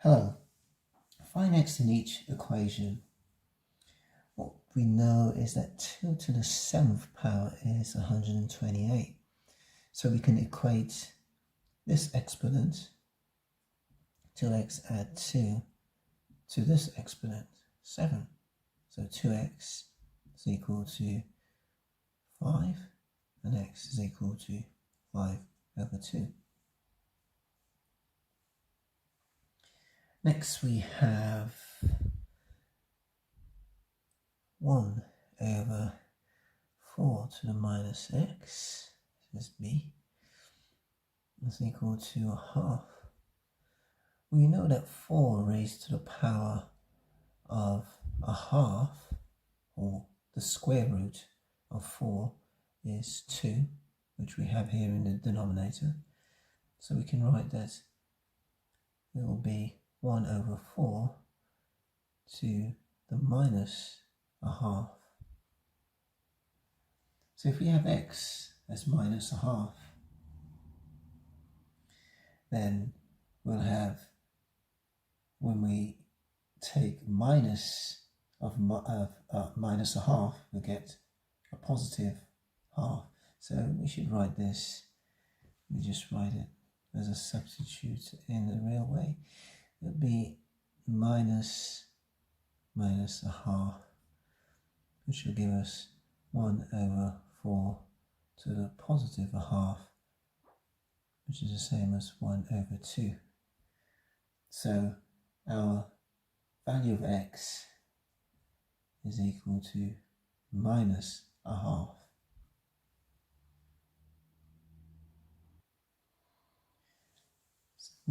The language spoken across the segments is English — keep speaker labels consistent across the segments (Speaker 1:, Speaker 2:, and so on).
Speaker 1: Hello. Find x in each equation. What we know is that 2 to the 7th power is 128. So we can equate this exponent, 2x add 2, to this exponent, 7. So 2x is equal to 5, and x is equal to 5 over 2. Next we have 1 over 4 to the minus x, this is b, is equal to a half. We know that 4 raised to the power of a half, or the square root of 4, is 2, which we have here in the denominator. So we can write that it will be 1 over 4 to the minus a half. So if we have x as minus a half, then we'll have, when we take minus of minus a half, we'll get a positive half. So we should write this, we just write it as a substitute in the real way. It would be minus a half, which will give us 1 over 4 to the positive a half, which is the same as 1 over 2. So our value of x is equal to minus a half.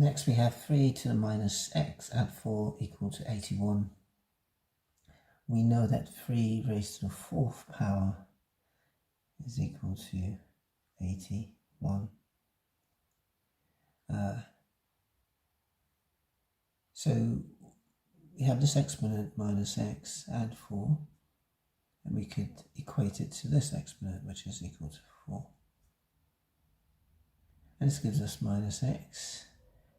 Speaker 1: Next we have 3 to the minus x add 4 equal to 81. We know that 3 raised to the 4th power is equal to 81. So we have this exponent minus x add 4, and we could equate it to this exponent, which is equal to 4. And this gives us minus x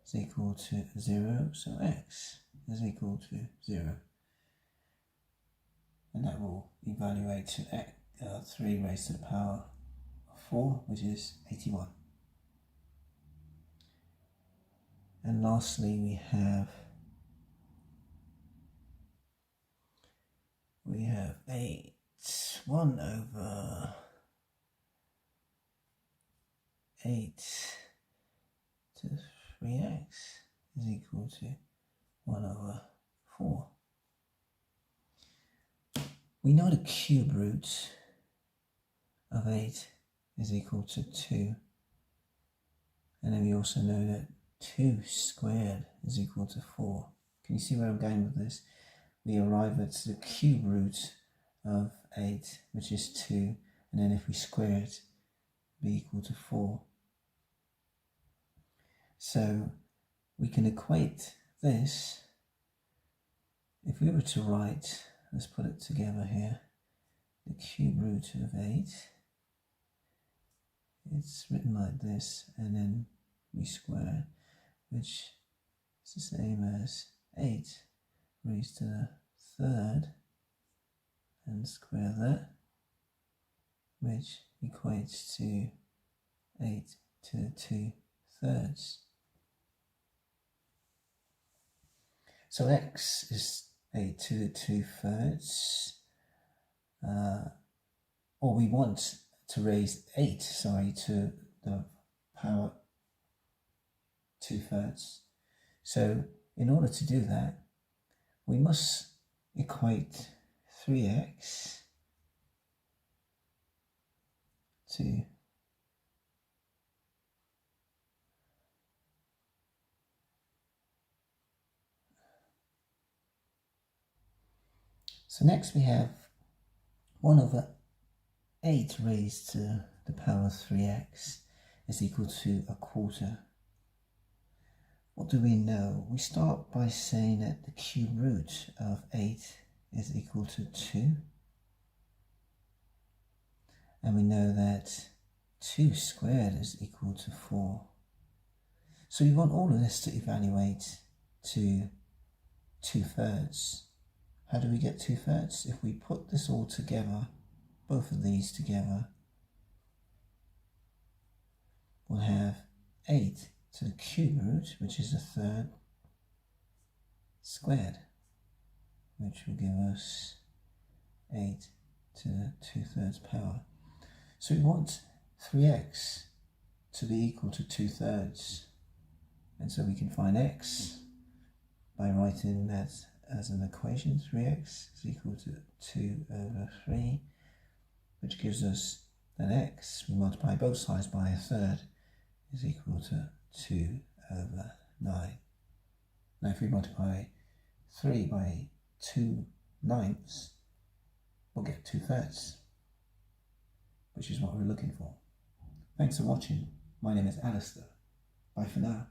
Speaker 1: is equal to 0, so x is equal to 0. And that will evaluate to 3 raised to the power of 4, which is 81. And lastly, we have 1 over 8 to 3x is equal to 1 over 4. We know the cube root of 8 is equal to 2. And then we also know that 2 squared is equal to 4. Can you see where I'm going with this? We arrive at the cube root of 8, which is 2, and then if we square it, it'll be equal to 4. So we can equate this. If we were to write, let's put it together here, the cube root of 8, it's written like this, and then we square, which is the same as 8 raised to the 3rd, and square that, which equates to 8 to the 2/3. So x is 8 to the 2/3, or we want to raise 8, to the power 2/3. So in order to do that, we must equate 3x to so next we have 1 over 8 raised to the power 3x is equal to a quarter. What do we know? We start by saying that the cube root of 8 is equal to 2. And we know that 2 squared is equal to 4. So we want all of this to evaluate to 2/3. How do we get 2/3? If we put this all together, both of these together, we'll have 8 to the cube root, which is a third, squared, which will give us 8 to the 2/3 power. So we want 3x to be equal to 2/3. And so we can find x by writing that as an equation. 3x is equal to 2/3, which gives us that x, we multiply both sides by a third, is equal to 2/9. Now if we multiply 3 by 2/9, we'll get 2/3, which is what we're looking for. Thanks for watching. My name is Alistair. Bye for now.